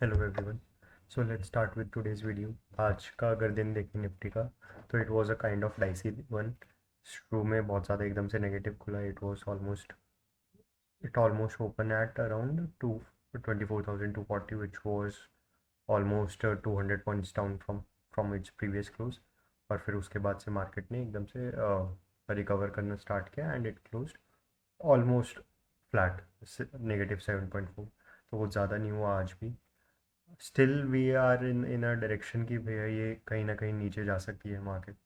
Hello everyone. So let's start with today's video. आज का अगर दिन देखें निफ्टी का, तो it was a kind of dicey one. शुरू में बहुत ज़्यादा एकदम से नेगेटिव खुला। It almost open at around 24,240, which was almost 200 points down from its previous close. और फिर उसके बाद से मार्केट ने एकदम से रिकवर करना स्टार्ट किया and it closed almost flat, -7.4। तो वो ज़्यादा नहीं हुआ आज भी। Still we are in a direction कि भैया ये कहीं ना कहीं नीचे जा सकती है market.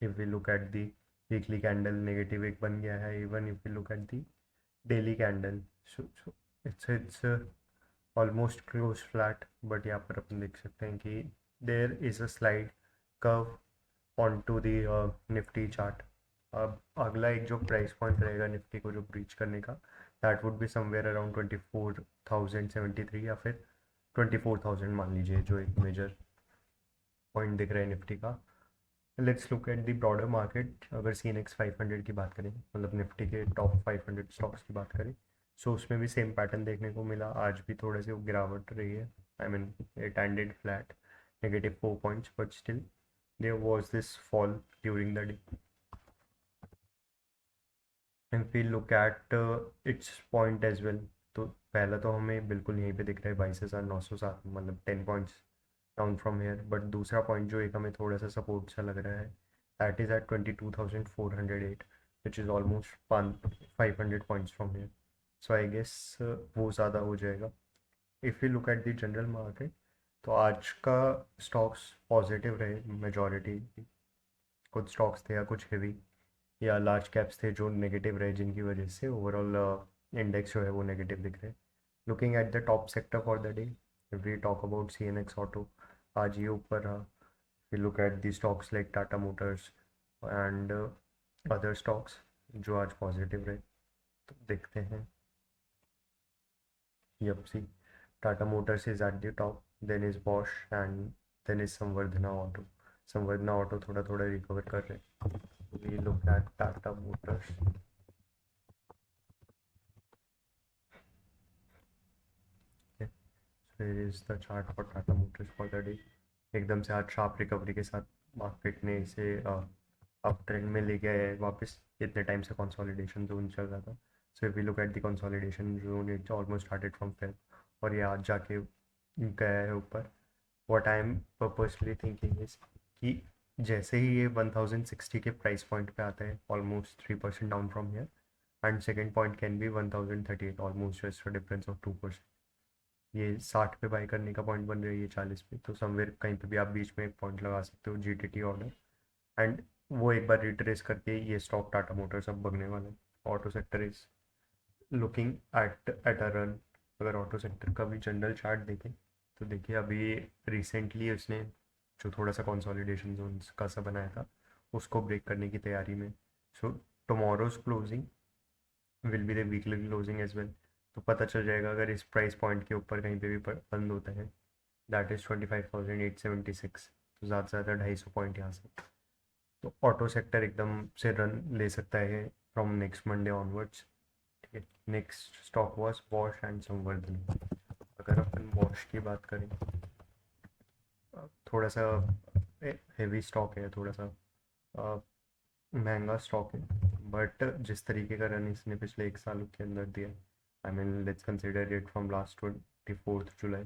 If we look at the weekly candle, negative एक बन गया है। Even if we look at the daily candle, so it's almost close flat. But यहाँ पर अपन देख सकते हैं कि there is a slide curve on to the Nifty chart. अब अगला एक जो प्राइस पॉइंट रहेगा निफ्टी को जो ब्रीच करने का, that would be somewhere around 24,073 या फिर 24,000 मान लीजिए, जो एक मेजर पॉइंट दिख रहा है निफ्टी का। Let's look at the broader market. अगर CNX 500 की बात करें, मतलब निफ्टी के टॉप 500 स्टॉक्स की बात करें, सो उसमें भी सेम पैटर्न देखने को मिला। आज भी थोड़े से गिरावट रही है। I mean it ended flat, -4 points, but still there was this fall during the day. And we look at its point as well. तो पहला तो हमें बिल्कुल यहीं पे दिख रहा है 22,907, मतलब 10 points down from here. But दूसरा पॉइंट जो एक हमें थोड़ा सा सपोर्ट सा लग रहा है, that is at 22,408, which is almost 500 points from here. So I guess वो ज़्यादा हो जाएगा। If you look at the general market, तो आज का स्टॉक्स पॉजिटिव रहे मेजॉरिटी। कुछ स्टॉक्स थे या कुछ हेवी या लार्ज कैप्स थे जो नेगेटिव रहे, जिनकी वजह से ओवरऑल इंडेक्स जो है वो नेगेटिव दिख रहे हैं। Looking at the top sector for the day, we talk about CNX Auto, आज ये ऊपर रहा। We look at the stocks like Tata Motors and other stocks जो आज पॉजिटिव रहे। तो देखते हैं। Yup, see Tata Motors is at the top, then is Bosch and then is Samvardhana Auto. Samvardhana Auto थोड़ा थोड़ा रिकवर कर रहे। We look at Tata Motors. फिर is the chart for Tata Motors for the day. एकदम से आज शार्प रिकवरी के साथ मार्केट ने इसे अप ट्रेंड में ले गया है वापस। इतने टाइम से कंसोलिडेशन जोन चल रहा था। So if we look at the consolidation zone, it almost started from Feb, और ये आज जाके गया है ऊपर। What I am purposely thinking is कि जैसे ही ये 1060 के प्राइस पॉइंट पे आता है, almost 3% down from here, and second point can be 1038, almost just difference of 2%। ये 60 पे बाई करने का पॉइंट बन रही है 40 पे, तो समवेयर कहीं पे भी आप बीच में एक पॉइंट लगा सकते हो GTT ऑर्डर। एंड वो एक बार रिट्रेस करके ये स्टॉक टाटा मोटर्स अब भगने वाला है। Auto sector is looking at a run. अगर ऑटो सेक्टर का भी जनरल चार्ट देखें, तो देखिए अभी रिसेंटली उसने जो थोड़ा सा कंसोलिडेशन जोन का सा बनाया था, उसको ब्रेक करने की तैयारी में। So tomorrow's closing will be the weekly closing as well. तो पता चल जाएगा अगर इस प्राइस पॉइंट के ऊपर कहीं पे भी बंद होता है, दैट इज़ 25,876, तो ज़्यादा से ज़्यादा 250 पॉइंट यहाँ से। तो ऑटो सेक्टर एकदम से रन ले सकता है फ्रॉम नेक्स्ट मंडे ऑनवर्ड्स। ठीक है। Next stock was Bosch and संवर्धन। अगर अपन बॉश की बात करें, थोड़ा सा हेवी स्टॉक है, थोड़ा सा महंगा स्टॉक है। बट जिस तरीके का रन इसने पिछले एक साल के अंदर दिया, I mean let's consider it from last 24 जुलाई,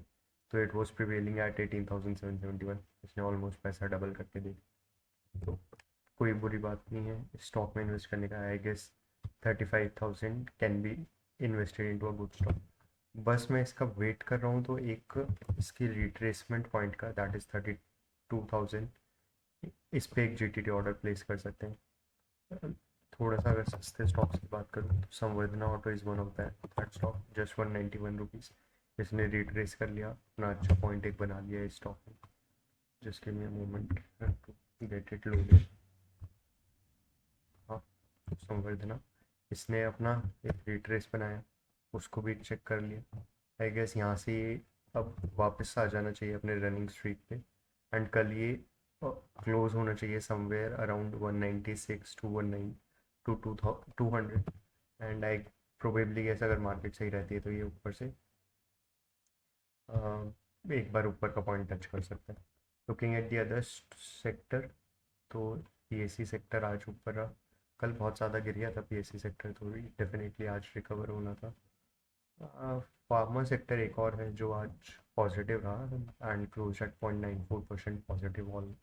तो इट वॉज प्रिवेलिंग एट 18,771। इसने ऑलमोस्ट पैसा डबल करके दे। तो कोई बुरी बात नहीं है स्टॉक में इन्वेस्ट करने का। I guess 35,000 can be invested in to a good stock. बस मैं इसका वेट कर रहा हूँ, तो एक इसकी रिट्रेसमेंट पॉइंट का, दैट इज़ 32,000, इस पे एक GTT ऑर्डर प्लेस कर सकते हैं। थोड़ा सा अगर सस्ते स्टॉक्स की बात करूँ, तो Samvardhana auto is one of that stock, just 191 rupees. इसने रिट्रेस कर लिया, अपना अच्छा पॉइंट एक बना लिया इस स्टॉक में। जिसके लिए moment to get it loaded. हाँ, संवर्धना इसने अपना एक रिट्रेस बनाया, उसको भी चेक कर लिया। आई गेस यहाँ से अब वापस आ जाना चाहिए अपने रनिंग स्ट्रीक पे। एंड कल ये क्लोज होना चाहिए somewhere around 196 to 19 to 200। And I probably guess अगर मार्केट सही रहती है तो ये ऊपर से एक बार ऊपर का पॉइंट टच कर सकते हैं। Looking at the other sector, तो पीएससी सेक्टर आज ऊपर रहा। कल बहुत ज़्यादा गिर गया था पीएससी सेक्टर, तो डेफिनेटली आज रिकवर होना था। फार्मा सेक्टर एक और है जो आज पॉजिटिव रहा and close eight 0.94% positive all.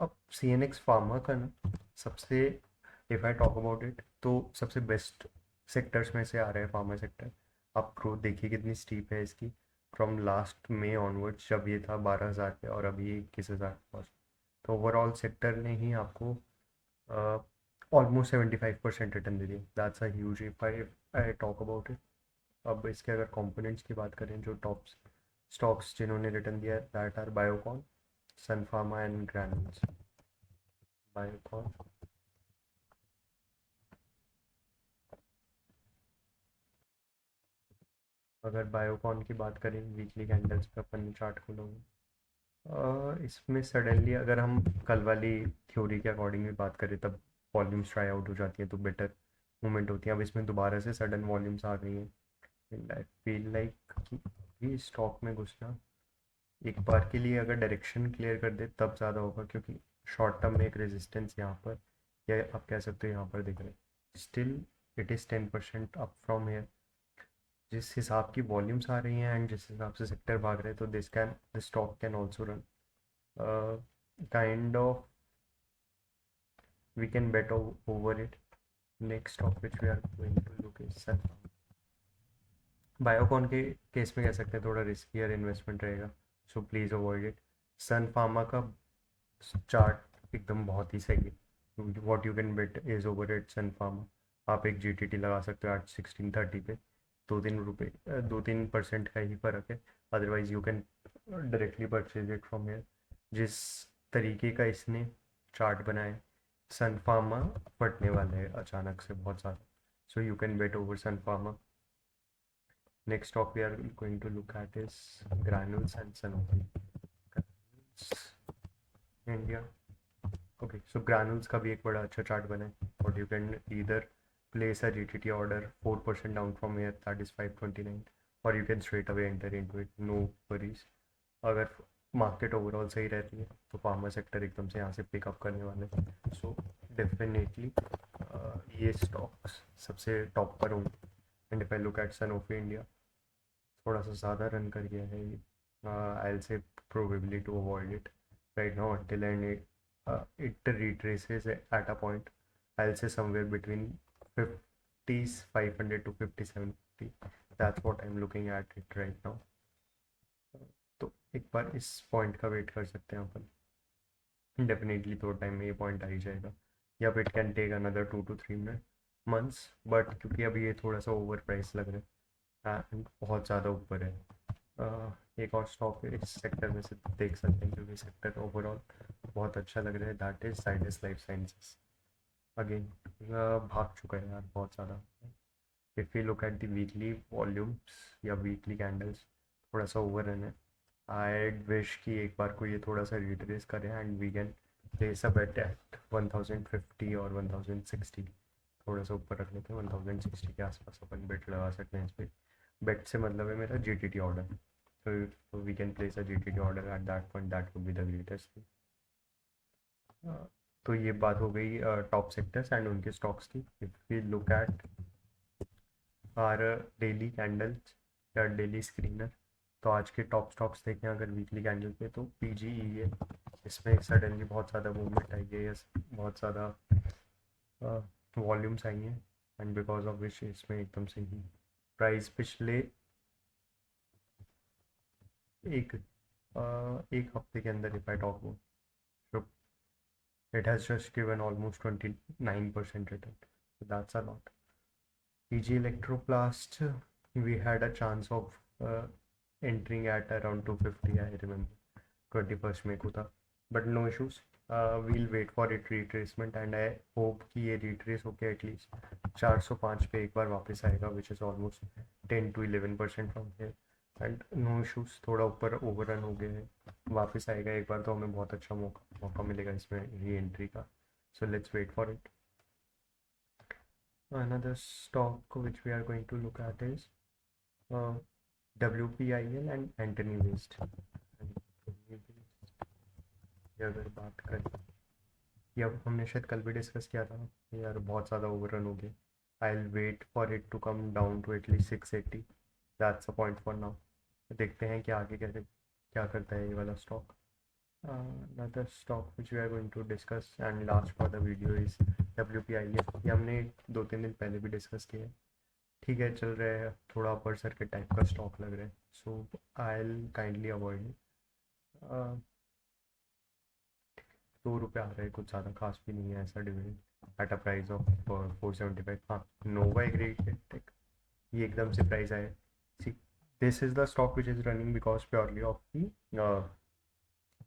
अब सी एन एक्स फार्मा का ना सबसे, if I talk about it, तो सबसे बेस्ट सेक्टर्स में से आ रहा है फार्मा सेक्टर। आप ग्रोथ देखिए कितनी स्टीप है इसकी, फ्रॉम लास्ट मे ऑनवर्ड्स जब ये था 12,000 पे और अभी 21,000 पहुँच। तो ओवरऑल सेक्टर ने ही आपको ऑलमोस्ट 75% रिटर्न दे दिया। That's a huge if I talk about it. अब इसके अगर कंपोनेंट्स की बात करें, जो टॉप स्टॉक्स जिन्होंने रिटर्न दिया है, that are Biocon, Sun Pharma and Granules. Biocon, अगर बायोकॉन की बात करें वीकली कैंडल्स पे अपन ने चार्ट खोला हुआ, इसमें सडनली अगर हम कल वाली थ्योरी के अकॉर्डिंग भी बात करें तब वॉल्यूम्स ट्राई आउट हो जाती है तो बेटर मूवमेंट होती है। अब इसमें दोबारा से सडन वॉल्यूम्स आ गई हैं एंड आई फील लाइक कि भी स्टॉक में घुसना एक बार के लिए अगर डायरेक्शन क्लियर कर दे तब ज़्यादा होगा, क्योंकि शॉर्ट टर्म में एक रेजिस्टेंस यहाँ पर, या आप कह सकते हो यहाँ पर दिख रहे हैं। Still it is 10% up from here. जिस हिसाब की वॉल्यूम्स आ रही हैं एंड जिस हिसाब से सेक्टर भाग रहे हैं, तो this stock can also run kind of, we can bet over it. Next stock which we are going to look is Sun. Biocon के केस में कह सकते हैं थोड़ा रिस्कियर इन्वेस्टमेंट रहेगा, so please avoid it. Sun pharma का chart एकदम बहुत ही सही है। What you can bet is over it Sun pharma. आप एक जीटीटी लगा सकते हो आज 1630 पे। 2-3 रुपये 2-3% का ही फ़र्क है। Otherwise you can directly purchase it from here. जिस तरीके का इसने चार्ट बनाया है, सन फार्मा फटने वाला है अचानक से बहुत ज़्यादा, so you can bet over Sun pharma. Next stock we are going to look at is Granules and Sanofi. Granules India. Okay, so Granules का भी एक बड़ा अच्छा चार्ट बना है और you can either place a GTT order 4% down from here, that is 529, or you can straight away enter into it, no worries. अगर market overall सही रहती है तो फार्मा सेक्टर एकदम से यहाँ से पिकअप करने वाले हैं, सो डेफिनेटली ये स्टॉक्स सबसे टॉप पर होंगे। And if I look at Sanofi India, थोड़ा सा ज़्यादा रन कर गया है। I will say probably to avoid it right now until and it retraces at a point. I'll say somewhere between 50s 500 to 5750. That's what I'm looking at it right now. तो एक बार इस point का wait कर सकते हैं अपन। Definitely थोड़ा time में ये पॉइंट आ ही जाएगा, या फिर it can take another 2 to 3 months, but क्योंकि अभी ये थोड़ा सा ओवर प्राइस लग रहा है एंड बहुत ज़्यादा ऊपर है। एक और स्टॉक इस सेक्टर में से देख सकते हैं क्योंकि सेक्टर ओवरऑल बहुत अच्छा लग रहा है, that is sides life sciences. Again भाग चुका है यार बहुत ज़्यादा। If you look at the weekly volumes या वीकली कैंडल्स, थोड़ा सा ओवर रन है। आई विश कि एक बार को ये थोड़ा सा रिट्रेस करें and we can place a bet at 1050 और 1060। थोड़ा सा ऊपर रख लेते हैं, 1060 के आसपास अपन बेट लगा सकते हैं इस पर। बेट से मतलब है मेरा GTT order, so we can place a GTT order at that point, that would be the greatest thing. तो ये बात हो गई टॉप सेक्टर्स एंड उनके स्टॉक्स की। If we look at our daily candles या डेली स्क्रीनर, तो आज के टॉप स्टॉक्स देखें अगर वीकली कैंडल पे, तो PGE है। इसमें सडनली बहुत ज़्यादा मूवमेंट आई है, बहुत ज़्यादा वॉल्यूम्स आई हैं एंड बिकॉज ऑफ विच इसमें एकदम से ही प्राइस पिछले एक एक हफ्ते के अंदर, if I talk about, it has just given almost 29% return, so that's a lot. PG Electroplast, we had a chance of entering at around 250, I remember 21st May को था, but no issues. We'll wait for it retracement and I hope कि ये retrace होके at least 405 पे एक बार वापस आएगा, which is almost 10 to 11% from here. And no issues, थोड़ा ऊपर ओवररन हो गया है, वापस आएगा एक बार तो हमें बहुत अच्छा मौका मिलेगा इसमें री एंट्री का, so let's wait for it. Another stock which we are going to look at is WPIL and Antony Waste. अगर बात करें, ये अब हमने शायद कल भी डिस्कस किया था, यार बहुत ज़्यादा ओवररन हो गया। I will wait for it to come down to at least 680। That's a point for now. देखते हैं कि आगे कैसे क्या करता है ये वाला stock. another stock which we are going to discuss and last for the video is WPIF। ये हमने 2-3 दिन पहले भी डिस्कस किया है। ठीक है, चल रहा है, थोड़ा अपर सर्किट टाइप का स्टॉक लग रहा है, so I will kindly avoid it. 2 रुपये आ रहा है, कुछ ज़्यादा खास भी नहीं है ऐसा dividend at a price of 475। हाँ, नोवा एग्रीटेक, ये एकदम से प्राइस आया। See, this is the stock which is running because purely of the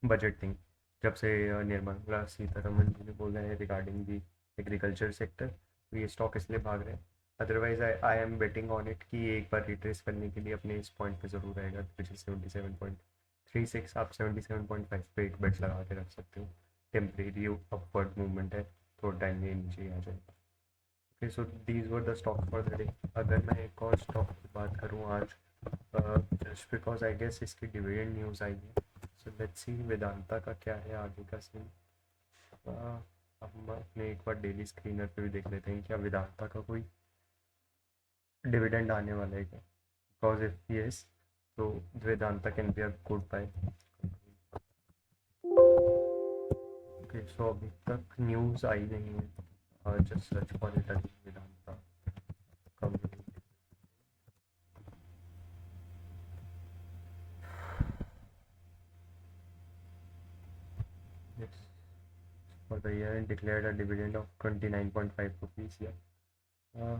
budget thing. जब से निर्मला सीतारमन जी ने बोला है रिगार्डिंग दी एग्रीकल्चर सेक्टर, तो ये स्टॉक इसलिए भाग रहे हैं। Otherwise I am betting on it कि एक बार रिट्रेस करने के लिए अपने इस पॉइंट पे ज़रूर आएगा, विच इज़ 77.36। आप 77.5 पे एक बेट लगा के रख सकते हो। टेम्परेरी अपवर्ड मूवमेंट है, थोड़ा टाइम में नीचे आ जाएगा। Okay, so these were the stock for the day. अगर मैं एक और स्टॉक की बात करूँ आज, जस्ट बिकॉज आई गेस इसकी डिविडेंड न्यूज़ आई है, सो लेट्स सी वेदांता का क्या है आगे का सीन। हम अपने एक बार डेली स्क्रीनर पे भी देख लेते हैं क्या वेदांता का कोई डिविडेंड आने वाला है क्या, बिकॉज इफ यस तो Vedanta can be a good buy. Okay, so अभी तक न्यूज़ आई नहीं है, just search for it again, Vedanta company. Yes. For the year and declared a dividend of 29.5 rupees. Yeah.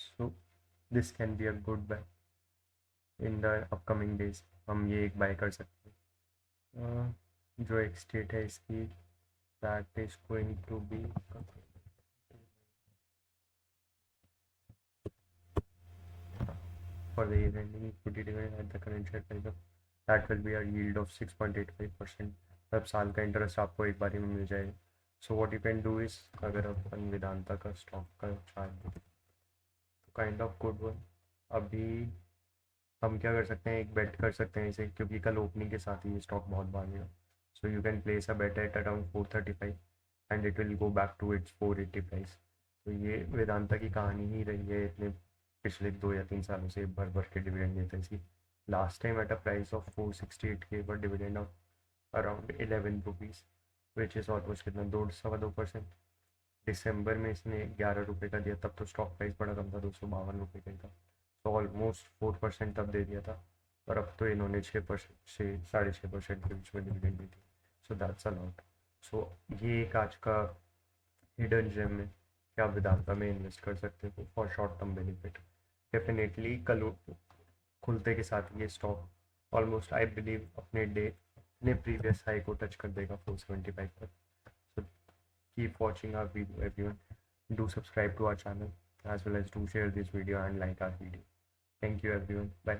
So this can be a good buy in the upcoming days। हम ये एक bye कर सकते हैं। जो एक स्टेट है इसकी, that is going to be for the year ending equity dividend at the current share price of that will be a yield of 6.85%। अब साल का इंटरेस्ट आपको एक बारी में मिल जाएगा। So what you can do is, अगर अपन वेदांता का स्टॉक का चार्ट तो काइंड ऑफ गुड वन। अभी हम क्या कर सकते हैं, एक बेट कर सकते हैं इसे, क्योंकि कल ओपनिंग के साथ ही ये स्टॉक बहुत भागेगा। So you can place a bet at around 435 and it will go back to its 480 price. तो ये वेदांता की कहानी ही रही है इतने पिछले 2 या 3 सालों से, भर भर के डिविडेंड देते हैं इसकी। Last time eight a price of 468 के पर dividend of around 11 rupees, which is almost कितना, 2.25%। दिसंबर में इसने 11 रुपये का दिया, तब तो स्टॉक प्राइस बड़ा कम था, 252 रुपये का ही था। तो ऑलमोस्ट 4% तब दे दिया था, और अब तो इन्होंने 6% से 6.5% के बीच में डिविडेंड दी थी। So that's a lot. सो ये एक आज का हिडन जेम है कि आप वेदांता में इन्वेस्ट कर सकते हो for short term benefit. Definitely कल खुलते के साथ ये स्टॉक ऑलमोस्ट आई बिलीव अपने प्रीवियस हाई को टच कर देगा 475 पर। So keep watching our video everyone, do subscribe to our channel as well as do share this video and like our video। Thank you everyone, bye।